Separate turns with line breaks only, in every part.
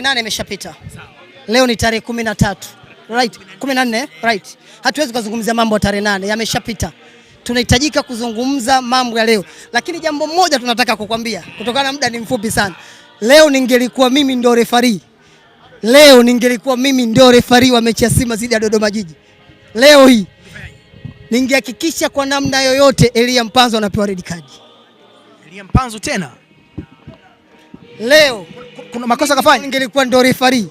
8 imeshapita. Leo ni tarehe 13. Right? 14, right? Hatuwezi kuzungumzia mambo ya tarehe 8, yameshapita. Tunahitajika kuzungumza mambo ya leo. Lakini jambo moja tunataka kukwambia, kutokana na muda ni mfupi sana. Leo ningelikuwa mimi ndio referee. Leo ningelikuwa mimi ndio referee wa mechi ya Simba dhidi ya Dodoma Jiji. Leo hii ningehakikisha kwa namna yoyote Elia Mpanzu anapewa red card.
Elia Mpanzu tena?
Leo
kuna makosa kafanya?
Ningelikuwa ndio referee.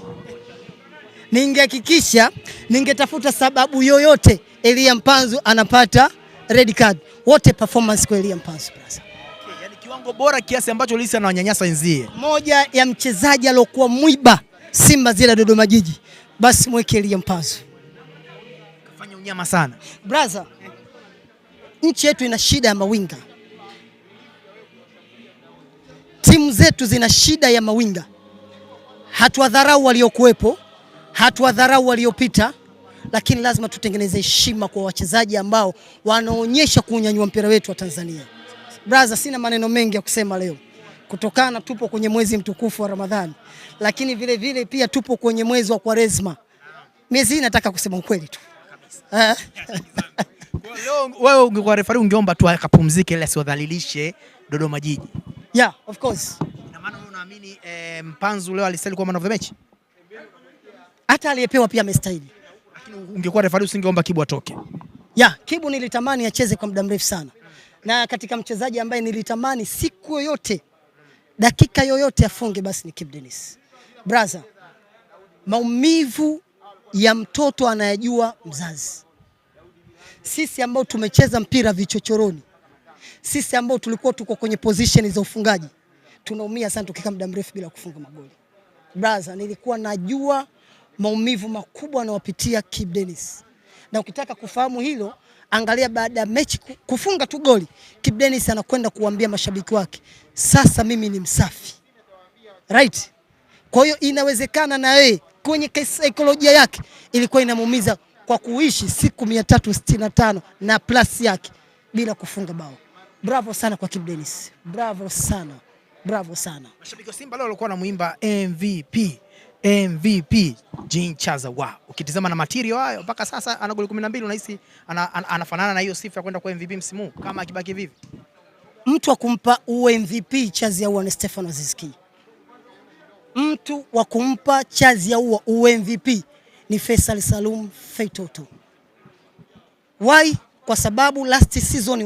Ningehakikisha, ningetafuta sababu yoyote Elia Mpanzu anapata red card. Wote performance kwa Elia Mpanzu brother.
Okay, yani kiwango bora kiasi ambacho Lisa anawanyanyasa wenzie.
Moja ya mchezaji aliyokuwa mwiba Simba zile Dodoma Jiji, basi mweke Elia Mpanzu.
Kafanya unyama sana.
Brother, nchi yetu ina shida ya mawinga. Timu zetu zina shida ya mawinga. Hatuwadharau waliokuwepo, hatuwadharau waliopita, lakini lazima tutengeneze heshima kwa wachezaji ambao wanaonyesha kunyanyua mpira wetu wa Tanzania. Brother, sina maneno mengi ya kusema leo. Kutokana tupo kwenye mwezi mtukufu wa Ramadhani, lakini vile vile pia tupo kwenye mwezi wa Kwaresma. Miezi hii nataka kusema ukweli tu.
Leo wewe ungekuwa referee ungeomba tu akapumzike ili asiwadhalilishe Dodoma Jiji.
Yeah, of course.
Ina maana wewe unaamini Mpanzu leo alistahili kuwa man of the match?
Hata aliyepewa pia amestahili.
Lakini ungekuwa referee usingeomba Kibu atoke.
Yeah, Kibu nilitamani acheze kwa muda mrefu sana. Na katika mchezaji ambaye nilitamani siku yoyote, dakika yoyote afunge, basi ni Kibu Denis. Brother, maumivu ya mtoto anayajua mzazi. Sisi ambao tumecheza mpira vichochoroni, sisi ambao tulikuwa tuko kwenye position za ufungaji, tunaumia sana tukikaa muda mrefu bila kufunga magoli. Brother, nilikuwa najua maumivu makubwa anayopitia Kibu Denis. Na ukitaka kufahamu hilo, angalia baada ya mechi kufunga tu goli, Kibu Denis anakwenda kuambia mashabiki wake, sasa mimi ni msafi. Right? Kwa hiyo inawezekana na yeye kwenye saikolojia yake ilikuwa inamuumiza kwa kuishi siku 365 na plus yake bila kufunga bao. Bravo sana kwa Kibu Denis. Bravo sana. Bravo sana.
Mashabiki wa Simba leo walikuwa wanamuimba MVP. MVP Jean Charles Ahoua. Ukitizama na material hayo mpaka sasa ana goli 12, unahisi anafanana na hiyo sifa ya kwenda kwa MVP msimu kama akibaki vivi?
Mtu wa kumpa MVP Charles Ahoua ni Stefano Aziz Ki. Mtu wa kumpa Charles Ahoua MVP ni Faisal Salum Feitoto. Why? Kwa sababu last season